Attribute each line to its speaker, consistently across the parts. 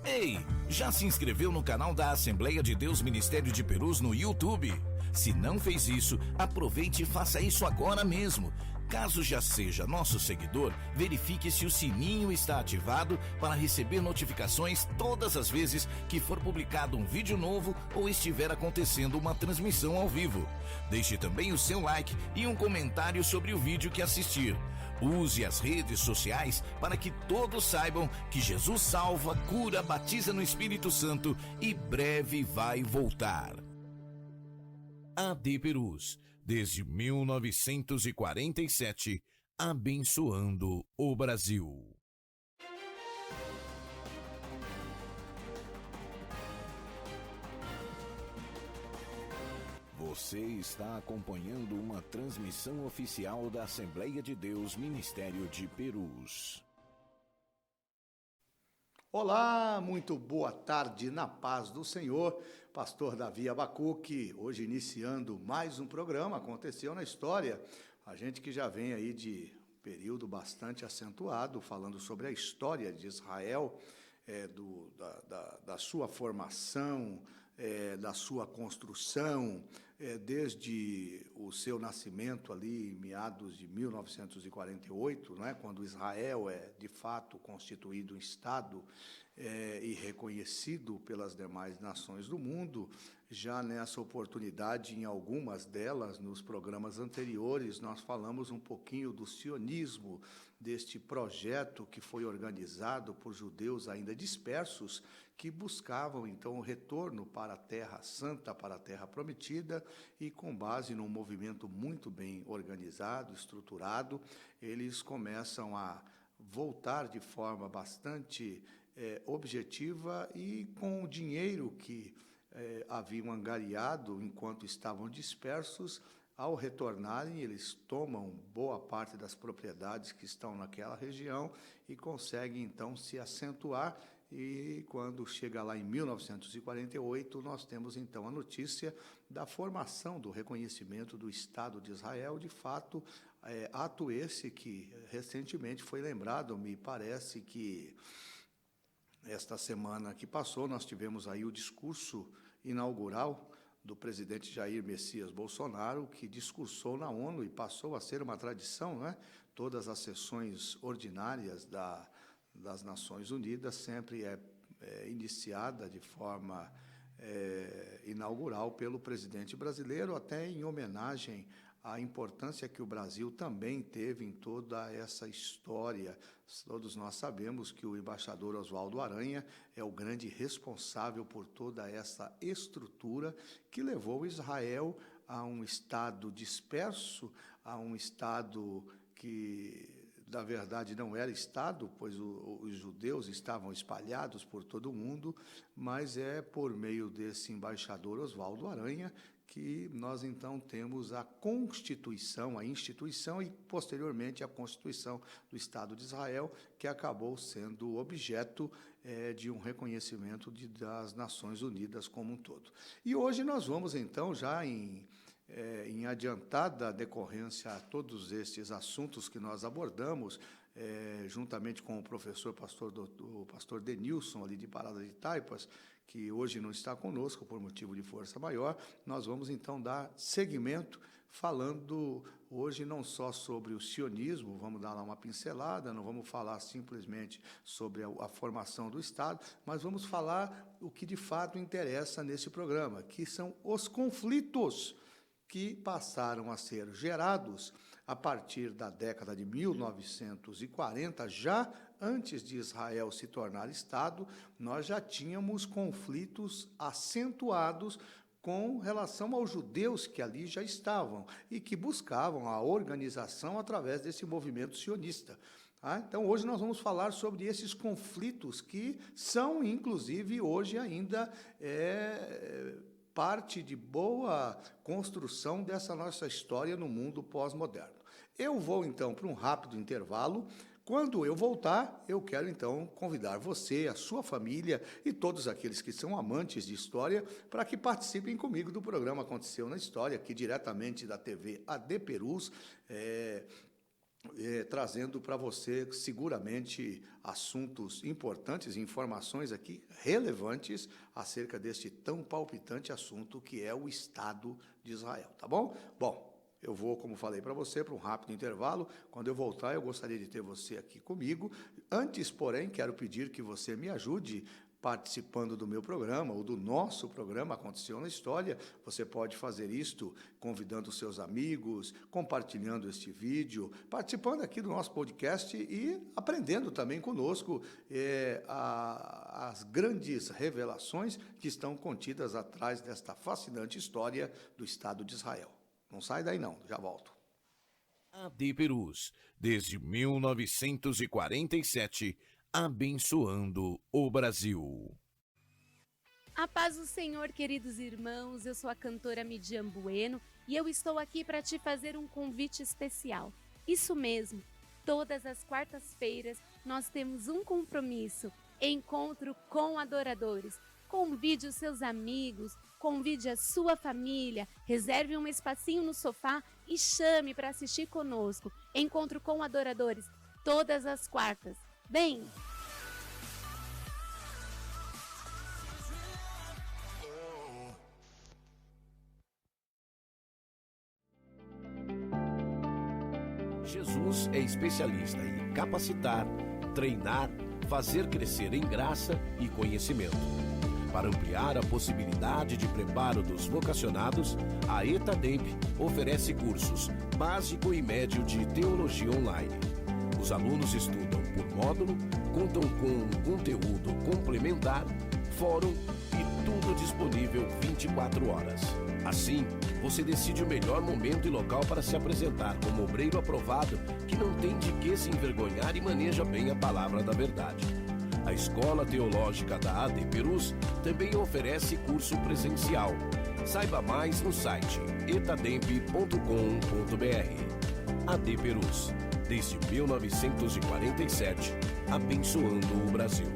Speaker 1: Ei, já se inscreveu no canal da Assembleia de Deus Ministério de Perus no YouTube? Se não fez isso, aproveite e faça isso agora mesmo. Caso já seja nosso seguidor, verifique se o sininho está ativado para receber notificações todas as vezes que for publicado um vídeo novo ou estiver acontecendo uma transmissão ao vivo. Deixe também o seu like e um comentário sobre o vídeo que assistir. Use as redes sociais para que todos saibam que Jesus salva, cura, batiza no Espírito Santo e breve vai voltar. AD Perus, desde 1947, abençoando o Brasil. Você está acompanhando uma transmissão oficial da Assembleia de Deus Ministério de Perus.
Speaker 2: Olá, muito boa tarde na paz do Senhor, pastor Davi Abacuque, hoje iniciando mais um programa, aconteceu na história, a gente que já vem aí de período bastante acentuado, falando sobre a história de Israel, da sua formação, da sua construção, desde o seu nascimento ali em meados de 1948, né, quando Israel é de fato constituído um Estado e reconhecido pelas demais nações do mundo. Já nessa oportunidade, em algumas delas, nos programas anteriores, nós falamos um pouquinho do sionismo, deste projeto que foi organizado por judeus ainda dispersos, que buscavam então o retorno para a Terra Santa, para a Terra Prometida, e com base num movimento muito bem organizado, estruturado, eles começam a voltar de forma bastante objetiva e com o dinheiro que haviam angariado enquanto estavam dispersos. Ao retornarem, eles tomam boa parte das propriedades que estão naquela região e conseguem então se acentuar. E quando chega lá em 1948, nós temos então a notícia da formação do reconhecimento do Estado de Israel. De fato, ato esse que recentemente foi lembrado, me parece que esta semana que passou, nós tivemos aí o discurso inaugural do presidente Jair Messias Bolsonaro, que discursou na ONU e passou a ser uma tradição, né? Todas as sessões ordinárias das Nações Unidas sempre é iniciada de forma inaugural pelo presidente brasileiro, até em homenagem à importância que o Brasil também teve em toda essa história. Todos nós sabemos que o embaixador Oswaldo Aranha é o grande responsável por toda essa estrutura que levou Israel a um estado disperso, a um estado que, na verdade, não era Estado, pois os judeus estavam espalhados por todo o mundo, mas é por meio desse embaixador Oswaldo Aranha que nós, então, temos a Constituição, a instituição e, posteriormente, a Constituição do Estado de Israel, que acabou sendo objeto de um reconhecimento das Nações Unidas como um todo. E hoje nós vamos, então, já em adiantada decorrência a todos estes assuntos que nós abordamos, juntamente com o professor pastor Denilson, ali de Parada de Taipas, que hoje não está conosco por motivo de força maior, nós vamos então dar seguimento, falando hoje não só sobre o sionismo, vamos dar lá uma pincelada, não vamos falar simplesmente sobre a formação do Estado, mas vamos falar o que de fato interessa nesse programa, que são os conflitos que passaram a ser gerados a partir da década de 1940, já antes de Israel se tornar Estado, nós já tínhamos conflitos acentuados com relação aos judeus que ali já estavam e que buscavam a organização através desse movimento sionista. Então, hoje nós vamos falar sobre esses conflitos que são, inclusive, hoje ainda parte de boa construção dessa nossa história no mundo pós-moderno. Eu vou, então, para um rápido intervalo. Quando eu voltar, eu quero, então, convidar você, a sua família e todos aqueles que são amantes de história para que participem comigo do programa Aconteceu na História, aqui diretamente da TV AD Perus, trazendo para você seguramente assuntos importantes, informações aqui relevantes acerca deste tão palpitante assunto que é o Estado de Israel, tá bom? Bom, eu vou, como falei para você, para um rápido intervalo. Quando eu voltar, eu gostaria de ter você aqui comigo. Antes, porém, quero pedir que você me ajude participando do meu programa ou do nosso programa Aconteceu na História. Você pode fazer isto convidando seus amigos, compartilhando este vídeo, participando aqui do nosso podcast e aprendendo também conosco as grandes revelações que estão contidas atrás desta fascinante história do Estado de Israel. Não sai daí não, já volto.
Speaker 1: AD Perus, desde 1947, abençoando o Brasil.
Speaker 3: A paz do Senhor, queridos irmãos, eu sou a cantora Midian Bueno e eu estou aqui para te fazer um convite especial. Isso mesmo, todas as quartas-feiras nós temos um compromisso, encontro com adoradores. Convide os seus amigos, convide a sua família, reserve um espacinho no sofá e chame para assistir conosco. Encontro com adoradores, todas as quartas. Bem,
Speaker 1: Jesus é especialista em capacitar, treinar, fazer crescer em graça e conhecimento. Para ampliar a possibilidade de preparo dos vocacionados, a ETADEMP oferece cursos básico e médio de teologia online. Os alunos estudam por módulo, contam com conteúdo complementar, fórum e tudo disponível 24 horas. Assim, você decide o melhor momento e local para se apresentar como obreiro aprovado que não tem de que se envergonhar e maneja bem a palavra da verdade. A Escola Teológica da AD Perus também oferece curso presencial. Saiba mais no site etademp.com.br. AD Perus, desde 1947, abençoando o Brasil.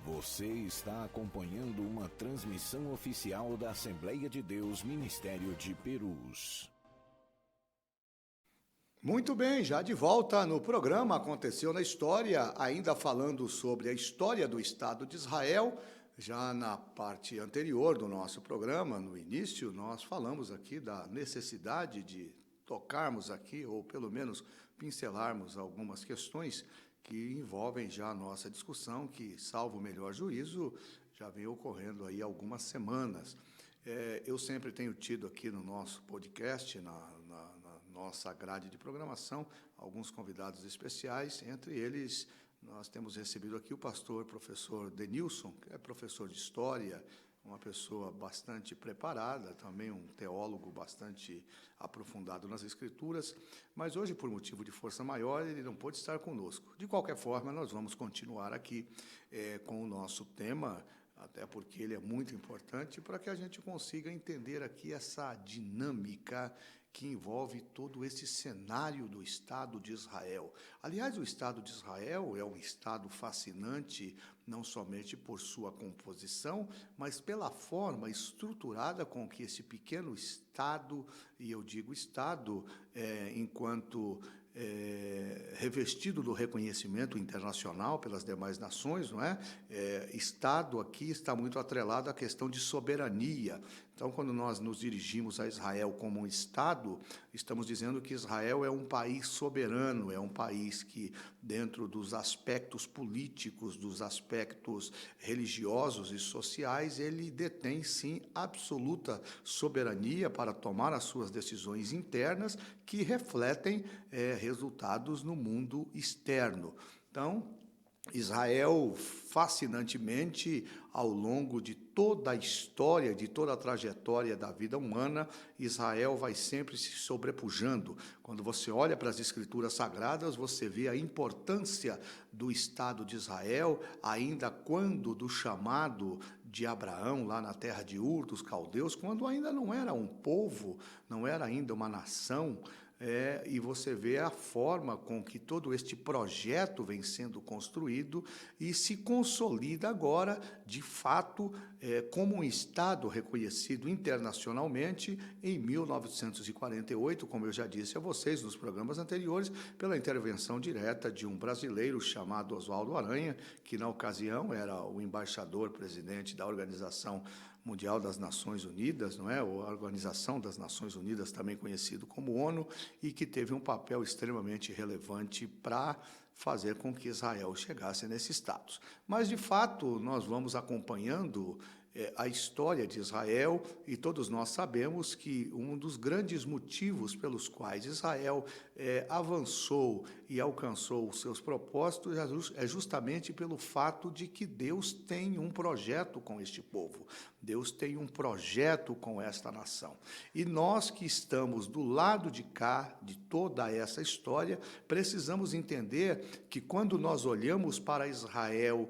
Speaker 1: Você está acompanhando uma transmissão oficial da Assembleia de Deus Ministério de Perus.
Speaker 2: Muito bem, já de volta no programa Aconteceu na História, ainda falando sobre a história do Estado de Israel. Já na parte anterior do nosso programa, no início, nós falamos aqui da necessidade de tocarmos aqui, ou pelo menos pincelarmos algumas questões que envolvem já a nossa discussão, que, salvo o melhor juízo, já vem ocorrendo aí há algumas semanas. Eu sempre tenho tido aqui no nosso podcast, na nossa grade de programação, alguns convidados especiais. Entre eles, nós temos recebido aqui o pastor professor Denilson, que é professor de História, uma pessoa bastante preparada, também um teólogo bastante aprofundado nas Escrituras, mas hoje, por motivo de força maior, ele não pôde estar conosco. De qualquer forma, nós vamos continuar aqui com o nosso tema, até porque ele é muito importante, para que a gente consiga entender aqui essa dinâmica que envolve todo esse cenário do Estado de Israel. Aliás, o Estado de Israel é um Estado fascinante, não somente por sua composição, mas pela forma estruturada com que esse pequeno Estado, e eu digo Estado enquanto revestido do reconhecimento internacional pelas demais nações, não é? Estado aqui está muito atrelado à questão de soberania. Então, quando nós nos dirigimos a Israel como um Estado, estamos dizendo que Israel é um país soberano, é um país que, dentro dos aspectos políticos, dos aspectos religiosos e sociais, ele detém, sim, absoluta soberania para tomar as suas decisões internas que refletem resultados no mundo externo. Então, Israel, fascinantemente, ao longo de toda a história, de toda a trajetória da vida humana, Israel vai sempre se sobrepujando. Quando você olha para as Escrituras Sagradas, você vê a importância do Estado de Israel, ainda quando do chamado de Abraão, lá na terra de Ur, dos caldeus, quando ainda não era um povo, não era ainda uma nação, e você vê a forma com que todo este projeto vem sendo construído e se consolida agora, de fato, como um Estado reconhecido internacionalmente em 1948, como eu já disse a vocês nos programas anteriores, pela intervenção direta de um brasileiro chamado Oswaldo Aranha, que na ocasião era o embaixador-presidente da Organização Mundial das Nações Unidas, não é? Ou a Organização das Nações Unidas, também conhecido como ONU, e que teve um papel extremamente relevante para fazer com que Israel chegasse nesse status. Mas, de fato, nós vamos acompanhando a história de Israel e todos nós sabemos que um dos grandes motivos pelos quais Israel avançou e alcançou os seus propósitos é justamente pelo fato de que Deus tem um projeto com este povo. Deus tem um projeto com esta nação. E nós que estamos do lado de cá, de toda essa história, precisamos entender que quando nós olhamos para Israel,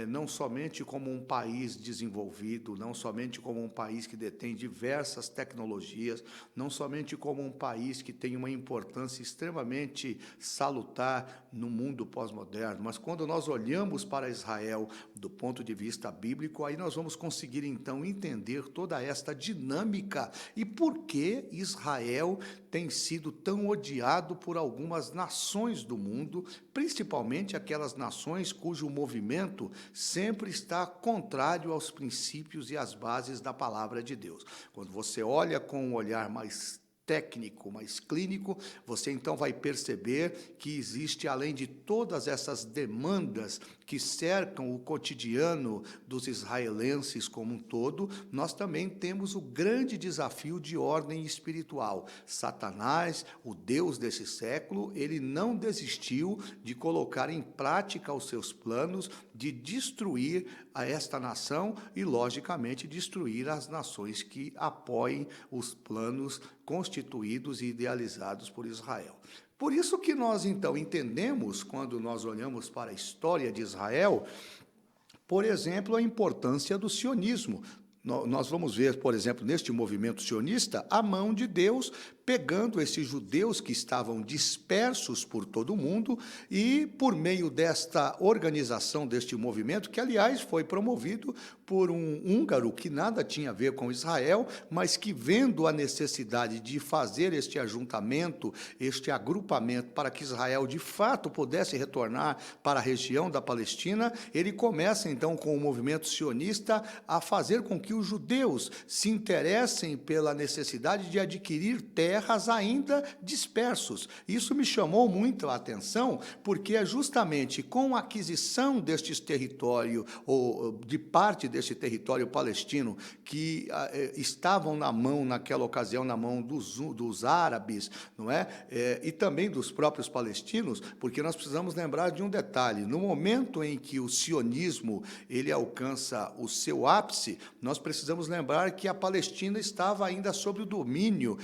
Speaker 2: não somente como um país desenvolvido, não somente como um país que detém diversas tecnologias, não somente como um país que tem uma importância extremamente salutar no mundo pós-moderno, mas quando nós olhamos para Israel do ponto de vista bíblico, aí nós vamos conseguir, então, entender toda esta dinâmica e por que Israel tem sido tão odiado por algumas nações do mundo, principalmente aquelas nações cujo movimento sempre está contrário aos princípios e às bases da palavra de Deus. Quando você olha com um olhar mais técnico, mais clínico, você então vai perceber que existe, além de todas essas demandas que cercam o cotidiano dos israelenses como um todo, nós também temos o grande desafio de ordem espiritual. Satanás, o Deus desse século, ele não desistiu de colocar em prática os seus planos de destruir a esta nação e, logicamente, destruir as nações que apoiem os planos constituídos e idealizados por Israel. Por isso que nós, então, entendemos, quando nós olhamos para a história de Israel, por exemplo, a importância do sionismo. Nós vamos ver, por exemplo, neste movimento sionista, a mão de Deus pegando esses judeus que estavam dispersos por todo o mundo e, por meio desta organização, deste movimento, que, aliás, foi promovido por um húngaro que nada tinha a ver com Israel, mas que, vendo a necessidade de fazer este ajuntamento, este agrupamento, para que Israel, de fato, pudesse retornar para a região da Palestina, ele começa, então, com o movimento sionista a fazer com que os judeus se interessem pela necessidade de adquirir terras ainda dispersos. Isso me chamou muito a atenção, porque é justamente com a aquisição destes territórios, ou de parte deste território palestino, que estavam na mão, naquela ocasião, na mão dos árabes, não é? E também dos próprios palestinos, porque nós precisamos lembrar de um detalhe: no momento em que o sionismo ele alcança o seu ápice, nós precisamos lembrar que a Palestina estava ainda sob o domínio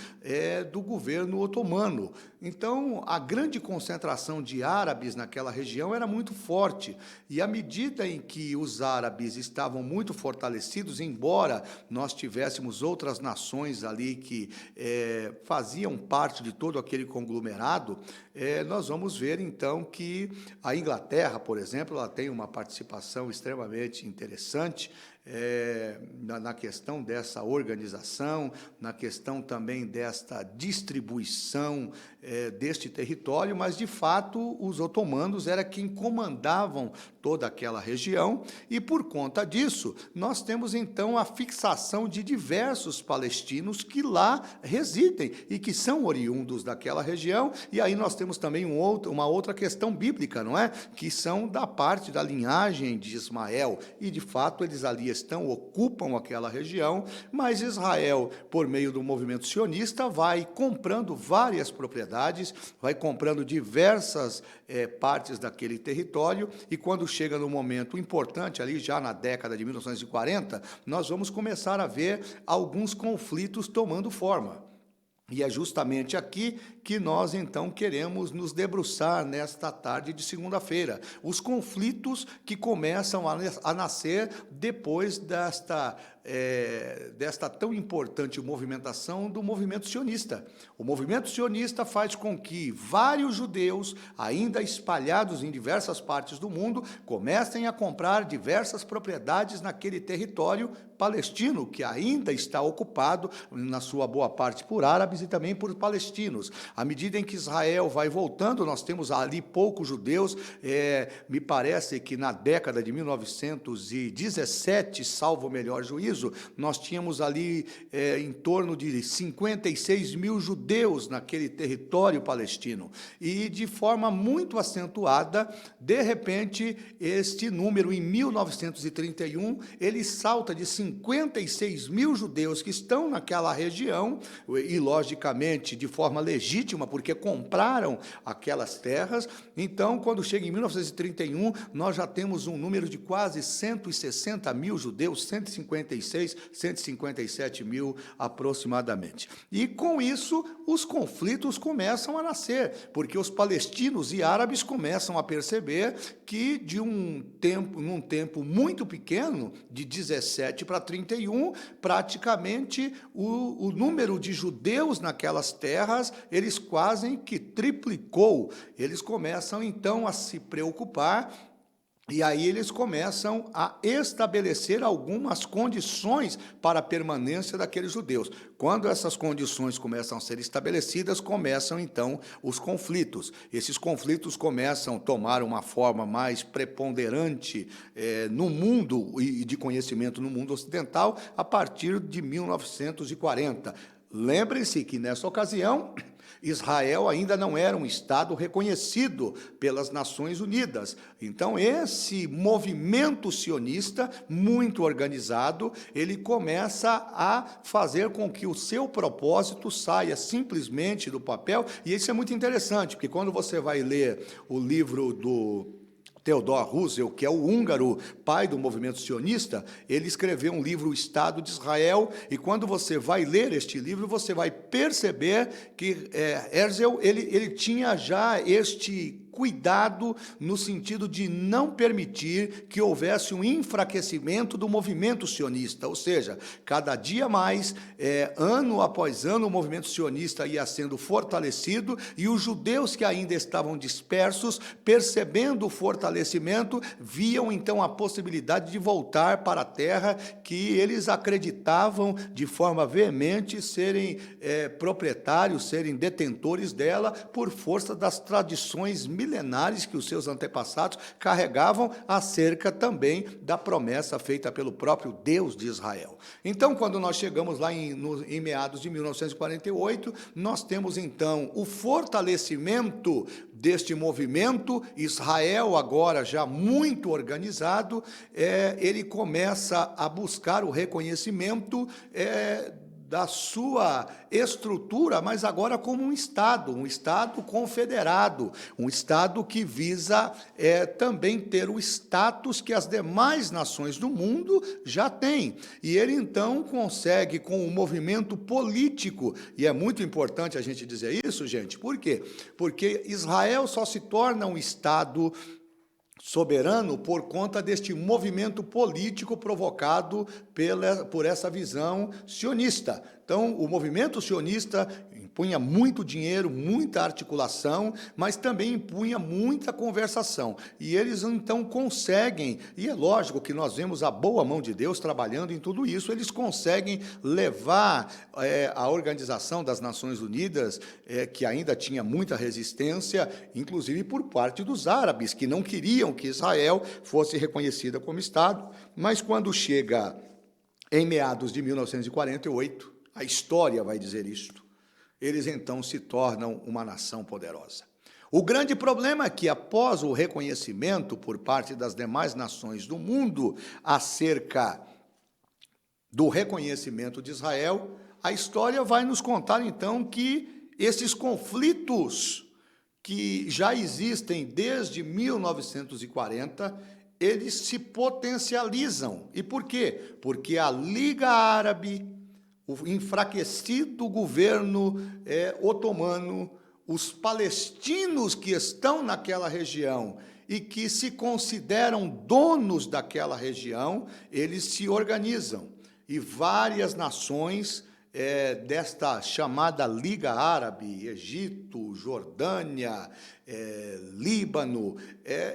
Speaker 2: do governo otomano. Então, a grande concentração de árabes naquela região era muito forte, e à medida em que os árabes estavam muito fortalecidos, embora nós tivéssemos outras nações ali que faziam parte de todo aquele conglomerado, nós vamos ver, então, que a Inglaterra, por exemplo, ela tem uma participação extremamente interessante na questão dessa organização, na questão também desta distribuição deste território, mas, de fato, os otomanos eram quem comandavam toda aquela região, e, por conta disso, nós temos, então, a fixação de diversos palestinos que lá residem e que são oriundos daquela região, e aí nós temos também uma outra questão bíblica, não é? Que são da parte da linhagem de Ismael, e, de fato, eles ali ocupam aquela região, mas Israel, por meio do movimento sionista, vai comprando várias propriedades, vai comprando diversas partes daquele território, e quando chega no momento importante, ali já na década de 1940, nós vamos começar a ver alguns conflitos tomando forma. E é justamente aqui que nós, então, queremos nos debruçar nesta tarde de segunda-feira. Os conflitos que começam a nascer depois desta desta tão importante movimentação do movimento sionista. O movimento sionista faz com que vários judeus, ainda espalhados em diversas partes do mundo, comecem a comprar diversas propriedades naquele território palestino, que ainda está ocupado, na sua boa parte, por árabes e também por palestinos. À medida em que Israel vai voltando, nós temos ali poucos judeus, me parece que na década de 1917, salvo o melhor juízo, nós tínhamos ali em torno de 56 mil judeus naquele território palestino. E de forma muito acentuada, de repente, este número, em 1931, ele salta de 56 mil judeus que estão naquela região, e logicamente de forma legítima, porque compraram aquelas terras. Então, quando chega em 1931, nós já temos um número de quase 160 mil judeus, 156, 157 mil aproximadamente. E com isso, os conflitos começam a nascer, porque os palestinos e árabes começam a perceber que num tempo muito pequeno, de 17 para 31, praticamente o número de judeus naquelas terras, eles quase que triplicou. Eles começam, então, a se preocupar, e aí eles começam a estabelecer algumas condições para a permanência daqueles judeus. Quando essas condições começam a ser estabelecidas, começam, então, os conflitos. Esses conflitos começam a tomar uma forma mais preponderante no mundo, e de conhecimento no mundo ocidental, a partir de 1940. Lembrem-se que, nessa ocasião, Israel ainda não era um Estado reconhecido pelas Nações Unidas. Então, esse movimento sionista, muito organizado, ele começa a fazer com que o seu propósito saia simplesmente do papel, e isso é muito interessante, porque quando você vai ler o livro do Theodor Herzl, que é o húngaro, pai do movimento sionista, ele escreveu um livro, O Estado de Israel, e quando você vai ler este livro, você vai perceber que Herzl, ele tinha já este cuidado no sentido de não permitir que houvesse um enfraquecimento do movimento sionista, ou seja, cada dia mais, ano após ano, o movimento sionista ia sendo fortalecido, e os judeus que ainda estavam dispersos, percebendo o fortalecimento, viam então a possibilidade de voltar para a terra que eles acreditavam de forma veemente serem proprietários, serem detentores dela, por força das tradições milenares que os seus antepassados carregavam acerca também da promessa feita pelo próprio Deus de Israel. Então, quando nós chegamos lá em meados de 1948, nós temos então o fortalecimento deste movimento. Israel, agora já muito organizado, ele começa a buscar o reconhecimento da sua estrutura, mas agora como um Estado confederado, um Estado que visa também ter o status que as demais nações do mundo já têm. E ele, então, consegue, com o movimento político, e é muito importante a gente dizer isso, gente, por quê? Porque Israel só se torna um Estado soberano por conta deste movimento político provocado por essa visão sionista. Então, o movimento sionista impunha muito dinheiro, muita articulação, mas também impunha muita conversação. E eles, então, conseguem, e é lógico que nós vemos a boa mão de Deus trabalhando em tudo isso, eles conseguem levar a Organização das Nações Unidas, que ainda tinha muita resistência, inclusive por parte dos árabes, que não queriam que Israel fosse reconhecida como Estado, mas quando chega em meados de 1948, a história vai dizer isto, eles então se tornam uma nação poderosa. O grande problema é que, após o reconhecimento por parte das demais nações do mundo acerca do reconhecimento de Israel, a história vai nos contar, então, que esses conflitos que já existem desde 1940, eles se potencializam. E por quê? Porque a Liga Árabe, o enfraquecido governo otomano, os palestinos que estão naquela região e que se consideram donos daquela região, eles se organizam. e várias nações desta chamada Liga Árabe, Egito, Jordânia, Líbano,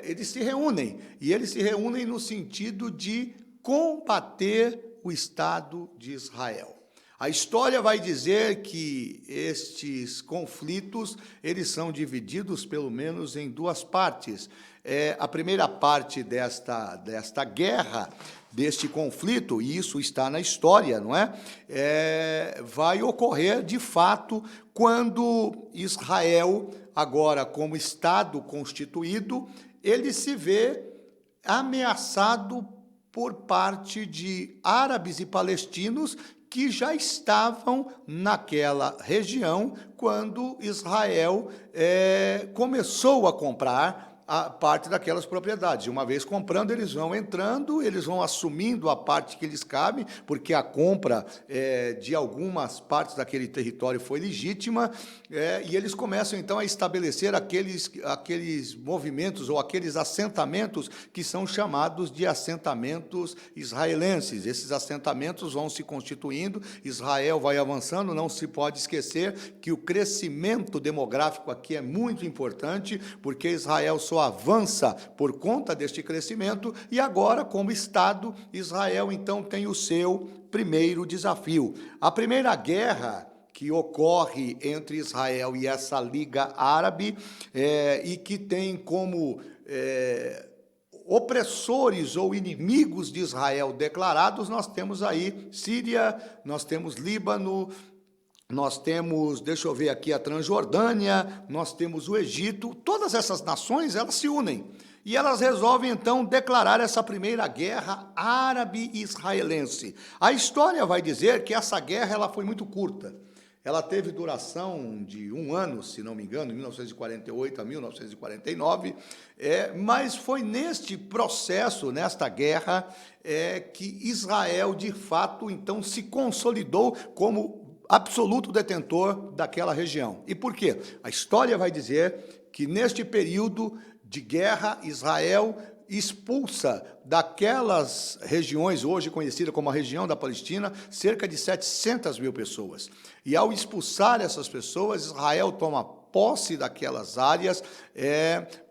Speaker 2: eles se reúnem, e eles se reúnem no sentido de combater o Estado de Israel. A história vai dizer que estes conflitos, eles são divididos pelo menos em duas partes. A primeira parte desta guerra, deste conflito, e isso está na história, não é? Vai ocorrer, de fato, quando Israel, agora como Estado constituído, ele se vê ameaçado por parte de árabes e palestinos que já estavam naquela região quando Israel começou a comprar a parte daquelas propriedades. Uma vez comprando, eles vão entrando, eles vão assumindo a parte que lhes cabe, porque a compra de algumas partes daquele território foi legítima, e eles começam, então, a estabelecer aqueles movimentos ou aqueles assentamentos que são chamados de assentamentos israelenses. Esses assentamentos vão se constituindo, Israel vai avançando, não se pode esquecer que o crescimento demográfico aqui é muito importante, porque Israel só avança por conta deste crescimento, e agora, como Estado, Israel, então, tem o seu primeiro desafio. A primeira guerra que ocorre entre Israel e essa Liga Árabe, e que tem como opressores ou inimigos de Israel declarados, nós temos aí Síria, nós temos Líbano, nós temos, deixa eu ver aqui, a Transjordânia, nós temos o Egito. Todas essas nações, elas se unem. E elas resolvem, então, declarar essa primeira guerra árabe-israelense. A história vai dizer que essa guerra ela foi muito curta. Ela teve duração de 1 ano, se não me engano, de 1948 a 1949, mas foi neste processo, nesta guerra, que Israel, de fato, então, se consolidou como absoluto detentor daquela região. E por quê? A história vai dizer que, neste período de guerra, Israel expulsa daquelas regiões, hoje conhecida como a região da Palestina, cerca de 700 mil pessoas. E ao expulsar essas pessoas, Israel toma posse daquelas áreas,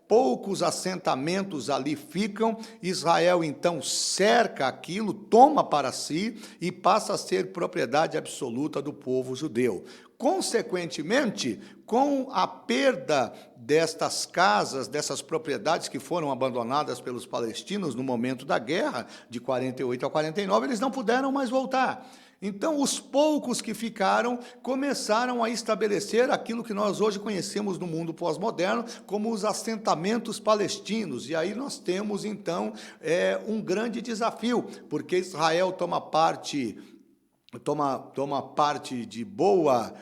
Speaker 2: poucos assentamentos ali ficam, Israel então cerca aquilo, toma para si e passa a ser propriedade absoluta do povo judeu. Consequentemente, com a perda destas casas, dessas propriedades que foram abandonadas pelos palestinos no momento da guerra, de 48 a 49, eles não puderam mais voltar. Então, os poucos que ficaram começaram a estabelecer aquilo que nós hoje conhecemos no mundo pós-moderno como os assentamentos palestinos. E aí nós temos, então, um grande desafio, porque Israel toma parte de boa,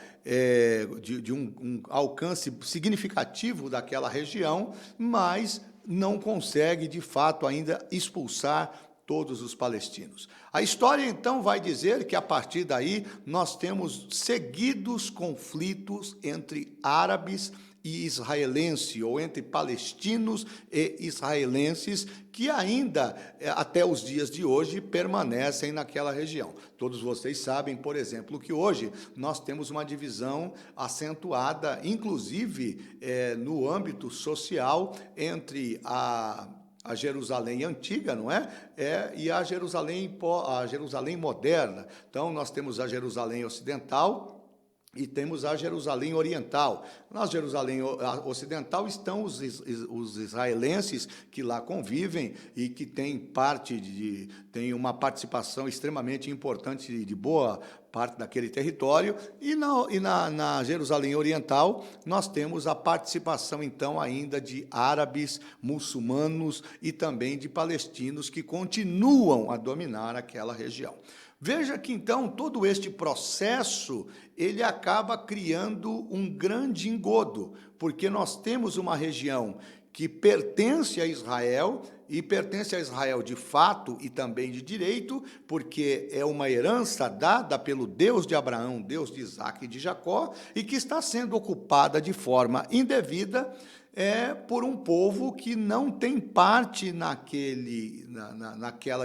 Speaker 2: de um alcance significativo daquela região, mas não consegue, de fato, ainda expulsar todos os palestinos. A história, então, vai dizer que, a partir daí, nós temos seguidos conflitos entre árabes e israelenses, ou entre palestinos e israelenses, que ainda, até os dias de hoje, permanecem naquela região. Todos vocês sabem, por exemplo, que hoje nós temos uma divisão acentuada, inclusive no âmbito social, entre a Jerusalém antiga, não é? E a Jerusalém moderna. Então, nós temos a Jerusalém ocidental e temos a Jerusalém oriental. Na Jerusalém ocidental estão os israelenses que lá convivem e que têm uma participação extremamente importante de boa parte daquele território, e na Jerusalém oriental nós temos a participação, então, ainda de árabes, muçulmanos e também de palestinos que continuam a dominar aquela região. Veja que, então, todo este processo, ele acaba criando um grande engodo, porque nós temos uma região que pertence a Israel, e pertence a Israel de fato e também de direito, porque é uma herança dada pelo Deus de Abraão, Deus de Isaque e de Jacó, e que está sendo ocupada de forma indevida, é por um povo que não tem parte naquela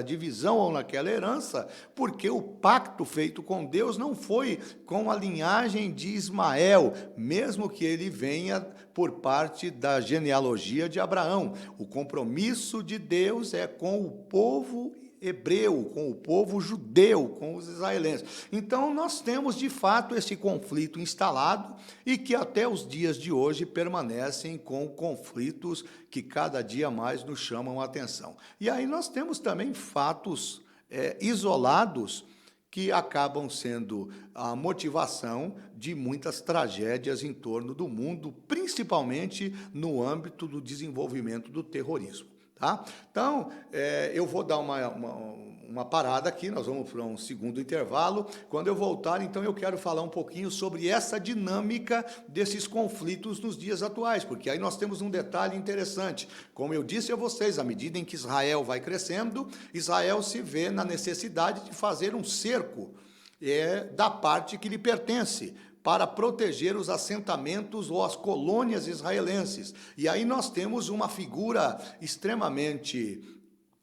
Speaker 2: divisão ou naquela herança, porque o pacto feito com Deus não foi com a linhagem de Ismael, mesmo que ele venha por parte da genealogia de Abraão. O compromisso de Deus é com o povo hebreu, com o povo judeu, com os israelenses. Então, nós temos, de fato, esse conflito instalado e que até os dias de hoje permanecem com conflitos que cada dia mais nos chamam a atenção. E aí nós temos também fatos isolados que acabam sendo a motivação de muitas tragédias em torno do mundo, principalmente no âmbito do desenvolvimento do terrorismo. Tá? Então, eu vou dar uma parada aqui, nós vamos para um segundo intervalo. Quando eu voltar, então, eu quero falar um pouquinho sobre essa dinâmica desses conflitos nos dias atuais, porque aí nós temos um detalhe interessante. Como eu disse a vocês, à medida em que Israel vai crescendo, Israel se vê na necessidade de fazer um cerco da parte que lhe pertence, para proteger os assentamentos ou as colônias israelenses. E aí nós temos uma figura extremamente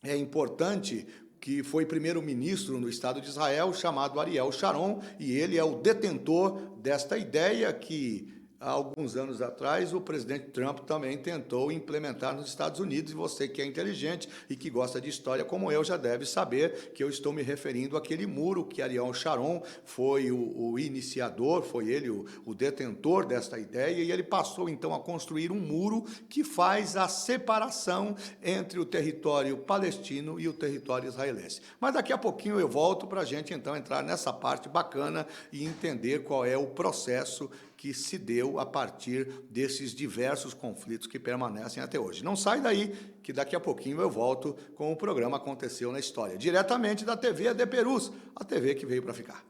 Speaker 2: importante, que foi primeiro-ministro no Estado de Israel, chamado Ariel Sharon, e ele é o detentor desta ideia que, há alguns anos atrás, o presidente Trump também tentou implementar nos Estados Unidos, e você que é inteligente e que gosta de história como eu já deve saber que eu estou me referindo àquele muro que Ariel Sharon foi o iniciador, foi ele o detentor desta ideia, e ele passou então a construir um muro que faz a separação entre o território palestino e o território israelense. Mas daqui a pouquinho eu volto para a gente então entrar nessa parte bacana e entender qual é o processo que se deu a partir desses diversos conflitos que permanecem até hoje. Não sai daí, que daqui a pouquinho eu volto com o programa Aconteceu na História, diretamente da TV AD Perus, a TV que veio para ficar.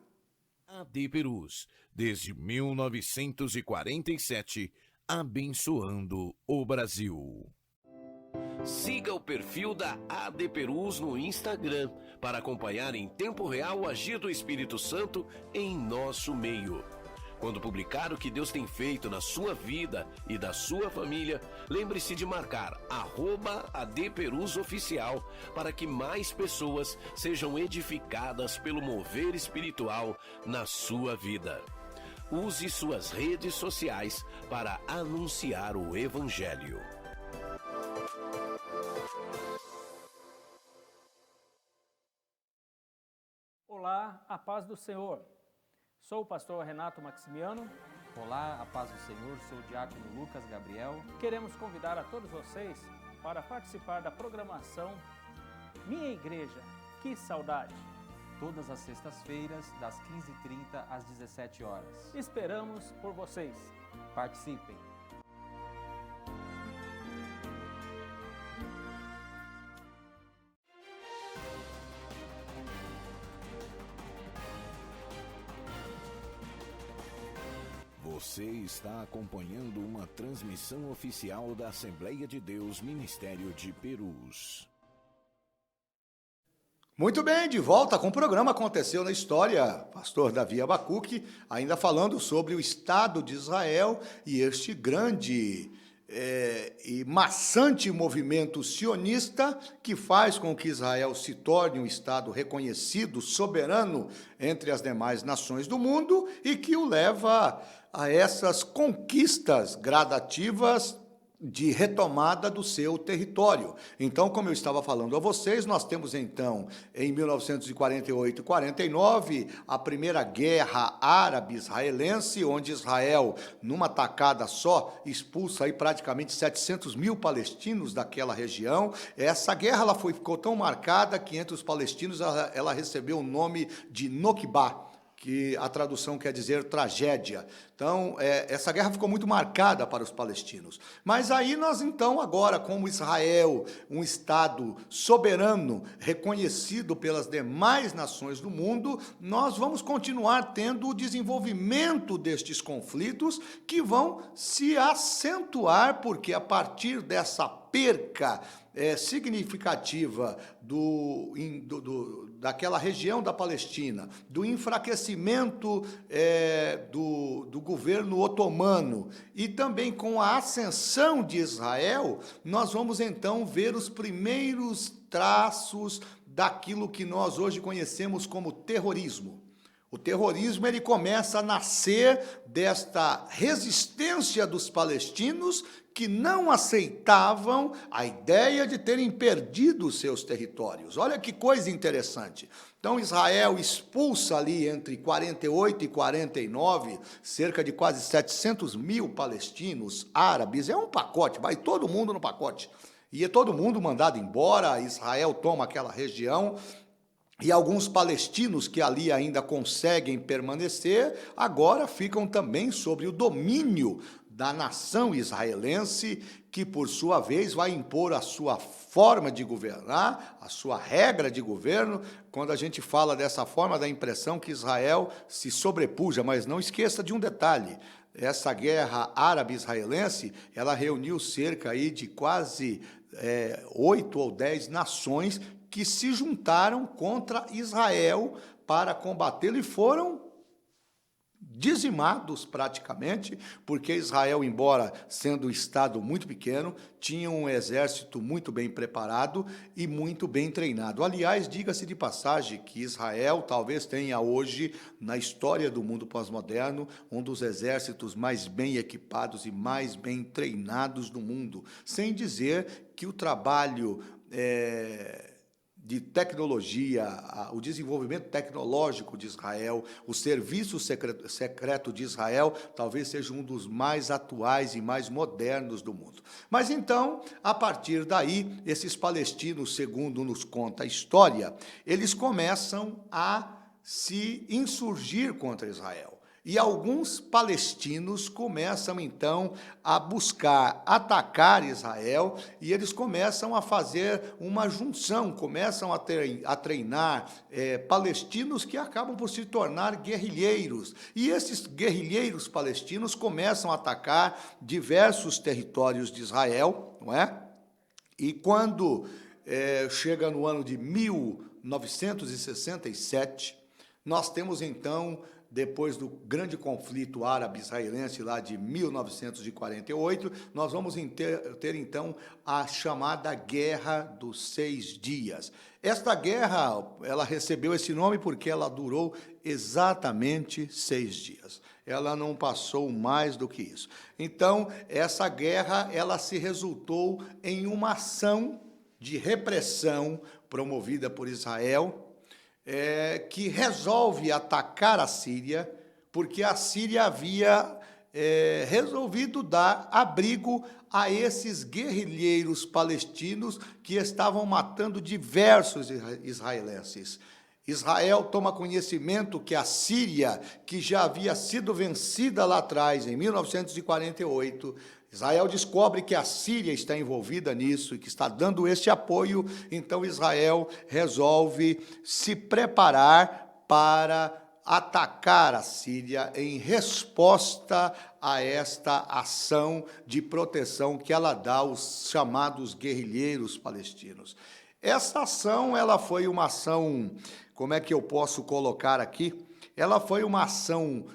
Speaker 1: AD Perus, desde 1947, abençoando o Brasil. Siga o perfil da AD Perus no Instagram para acompanhar em tempo real o agir do Espírito Santo em nosso meio. Quando publicar o que Deus tem feito na sua vida e da sua família, lembre-se de marcar @ADPerusOficial para que mais pessoas sejam edificadas pelo mover espiritual na sua vida. Use suas redes sociais para anunciar o Evangelho.
Speaker 4: Olá, a paz do Senhor. Sou o pastor Renato Maximiano.
Speaker 5: Olá, a paz do Senhor, sou o diácono Lucas Gabriel.
Speaker 4: Queremos convidar a todos vocês para participar da programação Minha Igreja, que saudade!
Speaker 5: Todas as sextas-feiras, das 15h30 às 17 horas.
Speaker 4: Esperamos por vocês.
Speaker 5: Participem!
Speaker 1: Você está acompanhando uma transmissão oficial da Assembleia de Deus Ministério de Perus.
Speaker 2: Muito bem, de volta com o programa Aconteceu na História. Pastor Davi Abacuque, ainda falando sobre o Estado de Israel e este grande e maçante movimento sionista que faz com que Israel se torne um Estado reconhecido, soberano entre as demais nações do mundo e que o leva a essas conquistas gradativas de retomada do seu território. Então, como eu estava falando a vocês, nós temos então, em 1948 e 49, a primeira guerra árabe-israelense, onde Israel, numa tacada só, expulsa aí praticamente 700 mil palestinos daquela região. Essa guerra ficou tão marcada que entre os palestinos ela recebeu o nome de Nokba, que a tradução quer dizer tragédia. Então, essa guerra ficou muito marcada para os palestinos. Mas aí nós, então, agora, como Israel, um Estado soberano, reconhecido pelas demais nações do mundo, nós vamos continuar tendo o desenvolvimento destes conflitos que vão se acentuar, porque a partir dessa perca significativa daquela região da Palestina, do enfraquecimento do governo otomano e também com a ascensão de Israel, nós vamos então ver os primeiros traços daquilo que nós hoje conhecemos como terrorismo. O terrorismo ele começa a nascer desta resistência dos palestinos que não aceitavam a ideia de terem perdido os seus territórios. Olha que coisa interessante. Então Israel expulsa ali entre 48 e 49, cerca de quase 700 mil palestinos árabes. É um pacote, vai todo mundo no pacote. E é todo mundo mandado embora, Israel toma aquela região. E alguns palestinos que ali ainda conseguem permanecer, agora ficam também sob o domínio da nação israelense, que por sua vez vai impor a sua forma de governar, a sua regra de governo. Quando a gente fala dessa forma, dá a impressão que Israel se sobrepuja, mas não esqueça de um detalhe. Essa guerra árabe-israelense, ela reuniu cerca aí de quase 8 ou 10 nações que se juntaram contra Israel para combatê-lo e foram dizimados praticamente, porque Israel, embora sendo um estado muito pequeno, tinha um exército muito bem preparado e muito bem treinado. Aliás, diga-se de passagem que Israel talvez tenha hoje, na história do mundo pós-moderno, um dos exércitos mais bem equipados e mais bem treinados do mundo, sem dizer que o trabalho de tecnologia, o desenvolvimento tecnológico de Israel, o serviço secreto de Israel, talvez seja um dos mais atuais e mais modernos do mundo. Mas então, a partir daí, esses palestinos, segundo nos conta a história, eles começam a se insurgir contra Israel. E alguns palestinos começam, então, a buscar atacar Israel e eles começam a fazer uma junção, começam a treinar palestinos que acabam por se tornar guerrilheiros. E esses guerrilheiros palestinos começam a atacar diversos territórios de Israel, não é? E quando chega no ano de 1967, nós temos, então, depois do grande conflito árabe-israelense lá de 1948, nós vamos ter então a chamada Guerra dos 6 Dias. Esta guerra, ela recebeu esse nome porque ela durou exatamente 6 dias. Ela não passou mais do que isso. Então, essa guerra, ela se resultou em uma ação de repressão promovida por Israel, que resolve atacar a Síria, porque a Síria havia resolvido dar abrigo a esses guerrilheiros palestinos que estavam matando diversos israelenses. Israel toma conhecimento que a Síria, que já havia sido vencida lá atrás, em 1948, Israel descobre que a Síria está envolvida nisso e que está dando esse apoio, então Israel resolve se preparar para atacar a Síria em resposta a esta ação de proteção que ela dá aos chamados guerrilheiros palestinos. Essa ação, ela foi uma ação, como é que eu posso colocar aqui? Ela foi uma ação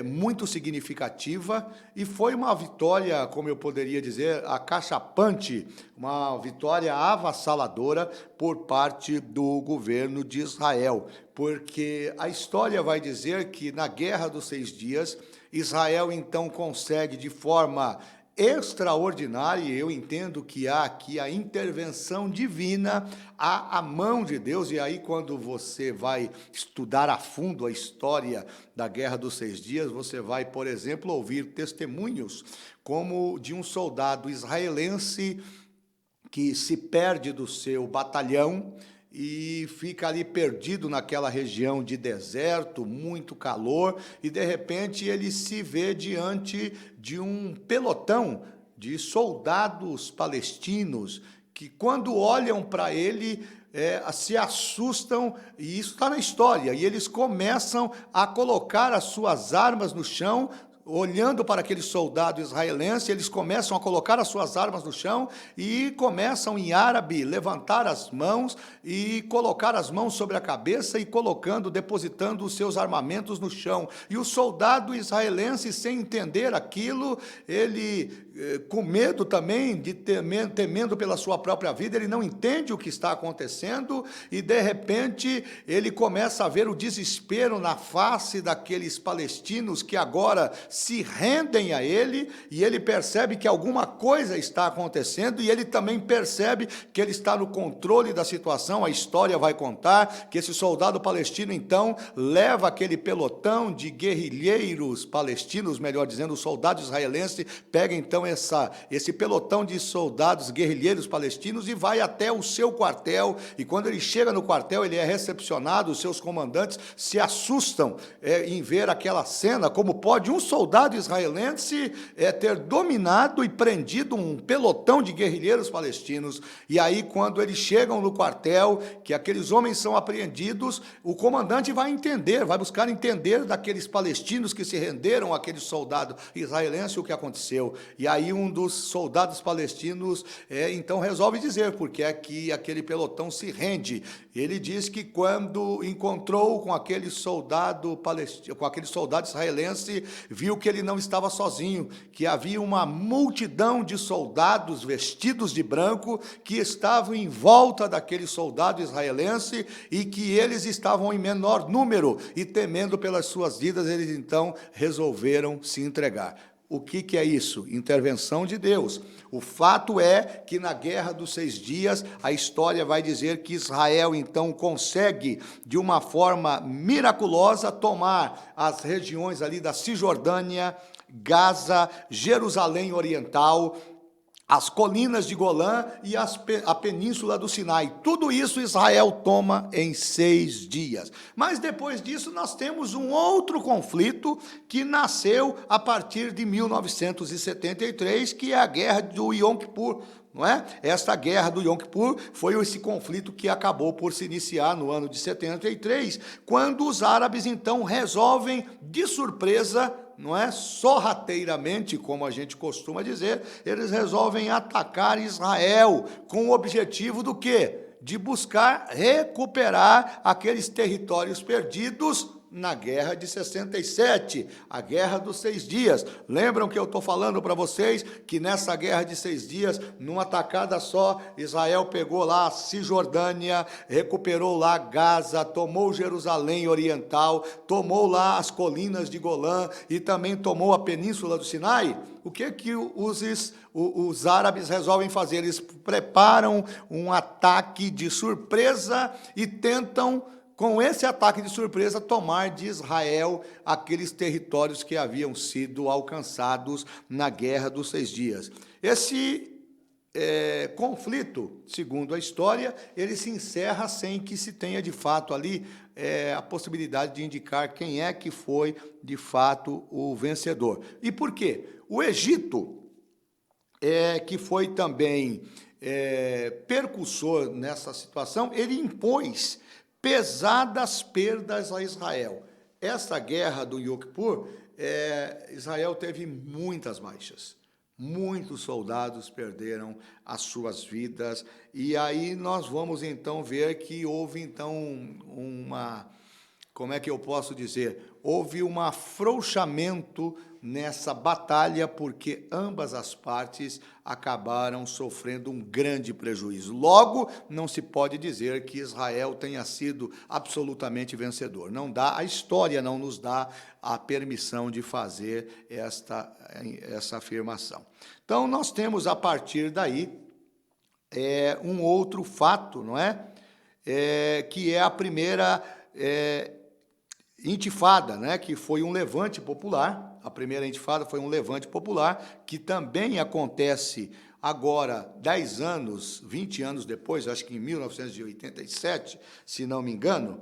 Speaker 2: muito significativa e foi uma vitória, como eu poderia dizer, acachapante, uma vitória avassaladora por parte do governo de Israel, porque a história vai dizer que na Guerra dos 6 Dias, Israel então consegue de forma extraordinária, e eu entendo que há aqui a intervenção divina, há a mão de Deus, e aí quando você vai estudar a fundo a história da Guerra dos 6 Dias, você vai, por exemplo, ouvir testemunhos como de um soldado israelense que se perde do seu batalhão e fica ali perdido naquela região de deserto, muito calor, e de repente ele se vê diante de um pelotão de soldados palestinos que, quando olham para ele, se assustam, e isso está na história, e eles começam a colocar as suas armas no chão, olhando para aquele soldado israelense, eles começam a colocar as suas armas no chão e começam em árabe levantar as mãos e colocar as mãos sobre a cabeça e depositando os seus armamentos no chão. E o soldado israelense, sem entender aquilo, ele com medo também, temendo pela sua própria vida, ele não entende o que está acontecendo e de repente ele começa a ver o desespero na face daqueles palestinos que agora se rendem a ele, e ele percebe que alguma coisa está acontecendo, e ele também percebe que ele está no controle da situação. A história vai contar que esse soldado palestino então leva aquele pelotão de guerrilheiros palestinos, melhor dizendo, o soldado israelense pega então esse pelotão de soldados guerrilheiros palestinos e vai até o seu quartel, e quando ele chega no quartel, ele é recepcionado, os seus comandantes se assustam em ver aquela cena. Como pode um soldado israelense ter dominado e prendido um pelotão de guerrilheiros palestinos? E aí, quando eles chegam no quartel, que aqueles homens são apreendidos, o comandante vai buscar entender daqueles palestinos que se renderam àquele soldado israelense o que aconteceu. E aí um dos soldados palestinos então resolve dizer porque é que aquele pelotão se rende. Ele diz que quando encontrou com aquele soldado israelense, viu que ele não estava sozinho, que havia uma multidão de soldados vestidos de branco que estavam em volta daquele soldado israelense e que eles estavam em menor número e, temendo pelas suas vidas, eles então resolveram se entregar. O que é isso? Intervenção de Deus. O fato é que na Guerra dos 6 Dias, a história vai dizer que Israel então consegue, de uma forma miraculosa, tomar as regiões ali da Cisjordânia, Gaza, Jerusalém Oriental, as colinas de Golã e a península do Sinai. Tudo isso Israel toma em 6 dias. Mas depois disso nós temos um outro conflito que nasceu a partir de 1973, que é a Guerra do Yom Kippur. Não é? Esta guerra do Yom Kippur foi esse conflito que acabou por se iniciar no ano de 73, quando os árabes então resolvem, de surpresa, não é, sorrateiramente, como a gente costuma dizer, eles resolvem atacar Israel com o objetivo do quê? De buscar recuperar aqueles territórios perdidos na Guerra de 67, a Guerra dos 6 Dias. Lembram que eu estou falando para vocês que nessa Guerra de 6 Dias, numa tacada só, Israel pegou lá a Cisjordânia, recuperou lá Gaza, tomou Jerusalém Oriental, tomou lá as colinas de Golã e também tomou a península do Sinai? O que os árabes resolvem fazer? Eles preparam um ataque de surpresa e tentam, com esse ataque de surpresa, tomar de Israel aqueles territórios que haviam sido alcançados na Guerra dos 6 Dias. Esse conflito, segundo a história, ele se encerra sem que se tenha de fato ali a possibilidade de indicar quem é que foi de fato o vencedor. E por quê? O Egito, que foi também percussor nessa situação, ele impôs pesadas perdas a Israel. Essa guerra do Yom Kippur, Israel teve muitas baixas. Muitos soldados perderam as suas vidas. E aí nós vamos então ver que houve então como é que eu posso dizer? Houve um afrouxamento nessa batalha, porque ambas as partes acabaram sofrendo um grande prejuízo. Logo, não se pode dizer que Israel tenha sido absolutamente vencedor. Não dá, a história não nos dá a permissão de fazer essa afirmação. Então, nós temos, a partir daí, um outro fato, não é? Que é a primeira intifada, né? Que foi um levante popular. A primeira intifada foi um levante popular, que também acontece agora, 10 anos, 20 anos depois, acho que em 1987, se não me engano,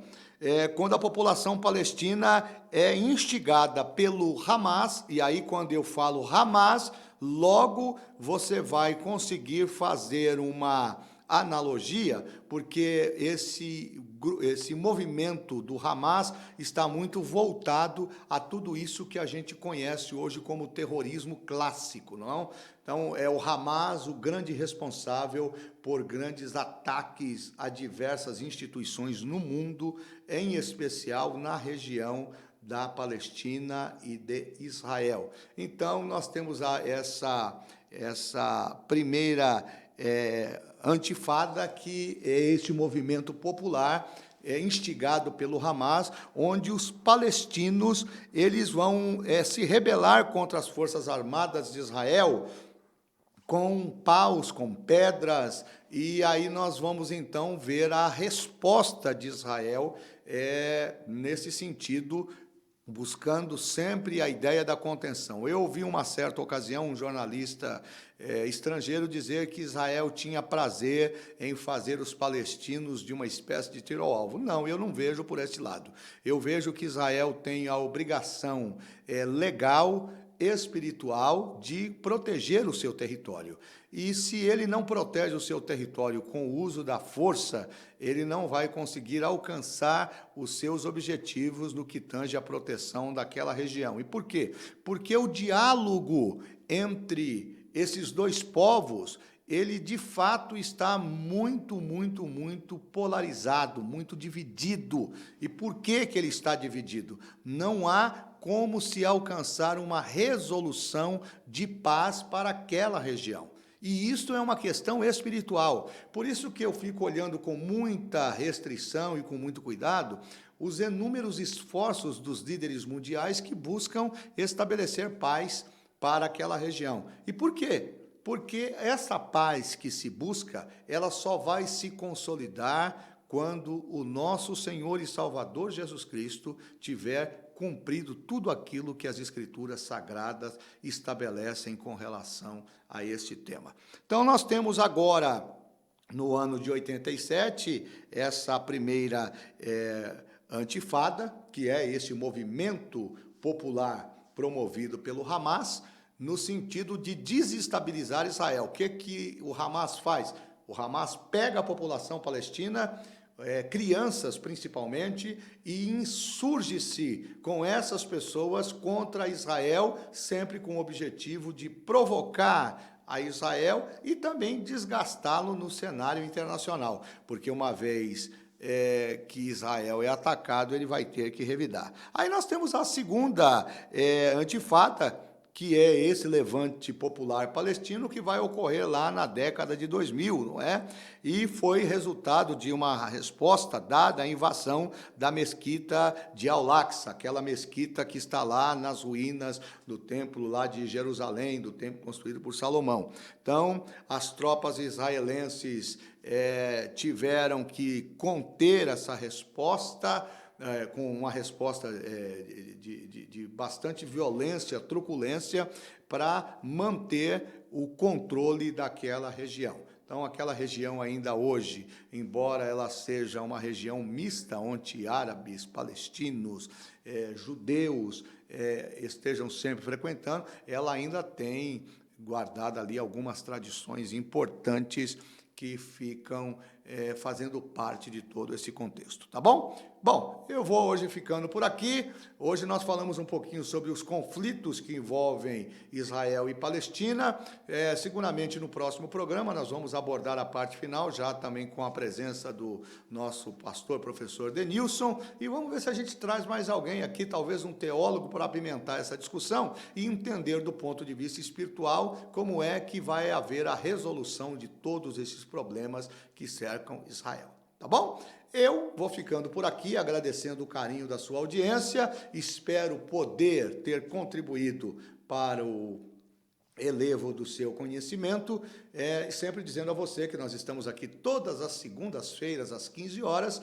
Speaker 2: quando a população palestina é instigada pelo Hamas, e aí quando eu falo Hamas, logo você vai conseguir fazer uma analogia, porque esse movimento do Hamas está muito voltado a tudo isso que a gente conhece hoje como terrorismo clássico, não? Então, é o Hamas o grande responsável por grandes ataques a diversas instituições no mundo, em especial na região da Palestina e de Israel. Então, nós temos essa primeira antifada, que é este movimento popular instigado pelo Hamas, onde os palestinos eles vão se rebelar contra as forças armadas de Israel com paus, com pedras, e aí nós vamos então ver a resposta de Israel nesse sentido, buscando sempre a ideia da contenção. Eu ouvi uma certa ocasião um jornalista estrangeiro dizer que Israel tinha prazer em fazer os palestinos de uma espécie de tiro ao alvo. Não, eu não vejo por esse lado. Eu vejo que Israel tem a obrigação legal, espiritual, de proteger o seu território. E se ele não protege o seu território com o uso da força, ele não vai conseguir alcançar os seus objetivos no que tange à proteção daquela região. E por quê? Porque o diálogo entre esses dois povos, ele de fato está muito polarizado, muito dividido. E por que ele está dividido? Não há como se alcançar uma resolução de paz para aquela região. E isto é uma questão espiritual. Por isso que eu fico olhando com muita restrição e com muito cuidado os inúmeros esforços dos líderes mundiais que buscam estabelecer paz para aquela região. E por quê? Porque essa paz que se busca, ela só vai se consolidar quando o nosso Senhor e Salvador Jesus Cristo tiver cumprido tudo aquilo que as Escrituras Sagradas estabelecem com relação a este tema. Então, nós temos agora, no ano de 87, essa primeira antifada, que é esse movimento popular promovido pelo Hamas, no sentido de desestabilizar Israel. O que o Hamas faz? O Hamas pega a população palestina, crianças principalmente, e insurge-se com essas pessoas contra Israel, sempre com o objetivo de provocar a Israel e também desgastá-lo no cenário internacional, porque uma vez que Israel é atacado, ele vai ter que revidar. Aí nós temos a segunda antifada, que é esse levante popular palestino que vai ocorrer lá na década de 2000, não é? E foi resultado de uma resposta dada à invasão da mesquita de Al-Aqsa, aquela mesquita que está lá nas ruínas do templo lá de Jerusalém, do templo construído por Salomão. Então, as tropas israelenses tiveram que conter essa resposta, com uma resposta de bastante violência, truculência, para manter o controle daquela região. Então, aquela região ainda hoje, embora ela seja uma região mista, onde árabes, palestinos, judeus estejam sempre frequentando, ela ainda tem guardada ali algumas tradições importantes que ficam fazendo parte de todo esse contexto, tá bom? Bom, eu vou hoje ficando por aqui. Hoje nós falamos um pouquinho sobre os conflitos que envolvem Israel e Palestina. Seguramente no próximo programa nós vamos abordar a parte final, já também com a presença do nosso pastor, professor Denilson, e vamos ver se a gente traz mais alguém aqui, talvez um teólogo, para apimentar essa discussão e entender do ponto de vista espiritual como é que vai haver a resolução de todos esses problemas que cercam Israel. Tá bom? Eu vou ficando por aqui, agradecendo o carinho da sua audiência. Espero poder ter contribuído para o elevo do seu conhecimento, sempre dizendo a você que nós estamos aqui todas as segundas-feiras, às 15 horas,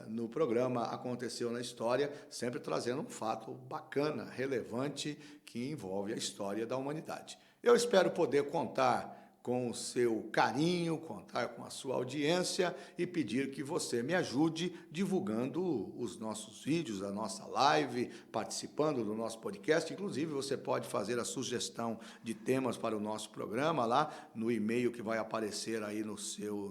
Speaker 2: no programa Aconteceu na História, sempre trazendo um fato bacana, relevante, que envolve a história da humanidade. Eu espero poder contar com o seu carinho, contar com a sua audiência e pedir que você me ajude divulgando os nossos vídeos, a nossa live, participando do nosso podcast. Inclusive, você pode fazer a sugestão de temas para o nosso programa lá no e-mail que vai aparecer aí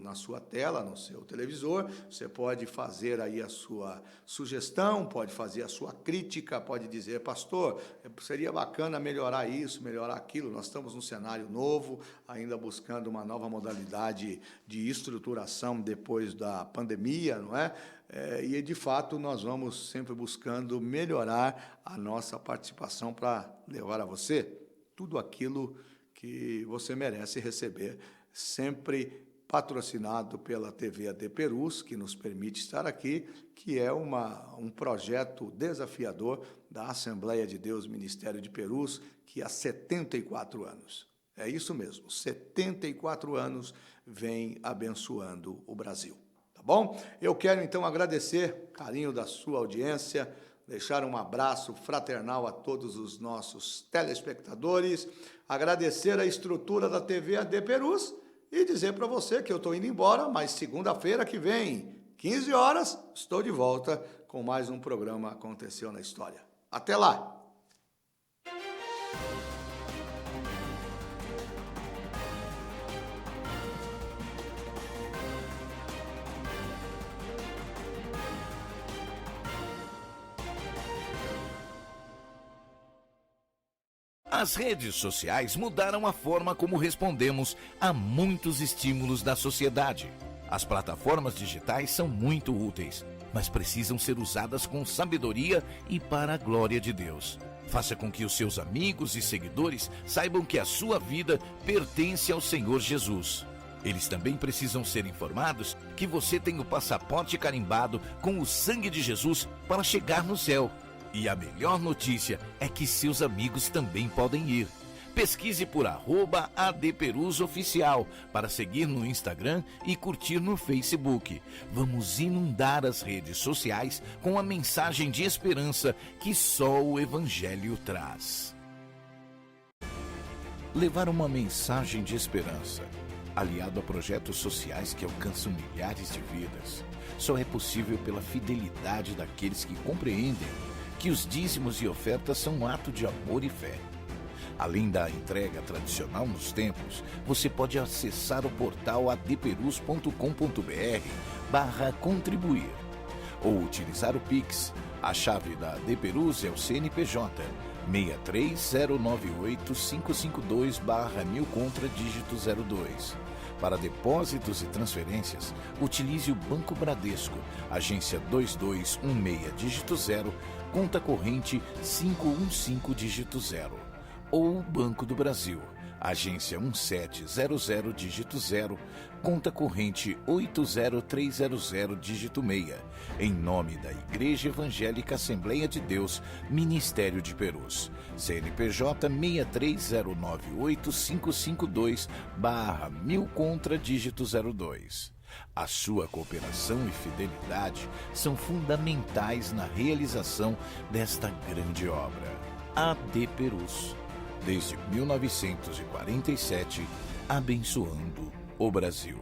Speaker 2: na sua tela, no seu televisor. Você pode fazer aí a sua sugestão, pode fazer a sua crítica, pode dizer, pastor, seria bacana melhorar isso, melhorar aquilo. Nós estamos num cenário novo, ainda buscando uma nova modalidade de estruturação depois da pandemia, não é? E, de fato, nós vamos sempre buscando melhorar a nossa participação para levar a você tudo aquilo que você merece receber, sempre patrocinado pela TV AD Perus, que nos permite estar aqui, que é um projeto desafiador da Assembleia de Deus Ministério de Perus, que há 74 anos. É isso mesmo, 74 anos vem abençoando o Brasil, tá bom? Eu quero então agradecer o carinho da sua audiência, deixar um abraço fraternal a todos os nossos telespectadores, agradecer a estrutura da TV AD Perus e dizer para você que eu estou indo embora, mas segunda-feira que vem, 15 horas, estou de volta com mais um programa Aconteceu na História. Até lá!
Speaker 1: As redes sociais mudaram a forma como respondemos a muitos estímulos da sociedade. As plataformas digitais são muito úteis, mas precisam ser usadas com sabedoria e para a glória de Deus. Faça com que os seus amigos e seguidores saibam que a sua vida pertence ao Senhor Jesus. Eles também precisam ser informados que você tem o passaporte carimbado com o sangue de Jesus para chegar no céu. E a melhor notícia é que seus amigos também podem ir. Pesquise por @ADPerusOficial para seguir no Instagram e curtir no Facebook. Vamos inundar as redes sociais com a mensagem de esperança que só o Evangelho traz. Levar uma mensagem de esperança, aliado a projetos sociais que alcançam milhares de vidas, só é possível pela fidelidade daqueles que compreendem que os dízimos e ofertas são um ato de amor e fé. Além da entrega tradicional nos templos, você pode acessar o portal adperus.com.br/contribuir ou utilizar o Pix. A chave da AD Perus é o CNPJ 63098-552/1000 contra dígito 02. Para depósitos e transferências, utilize o Banco Bradesco, agência 2216 dígito 0, conta corrente 515 dígito 0. Ou o Banco do Brasil, agência 1700 dígito 0, conta corrente 80300 dígito 6, em nome da Igreja Evangélica Assembleia de Deus, Ministério de Perus, CNPJ 63098-552/1000 contra dígito 02. A sua cooperação e fidelidade são fundamentais na realização desta grande obra. AD Perus, desde 1947, abençoando o Brasil.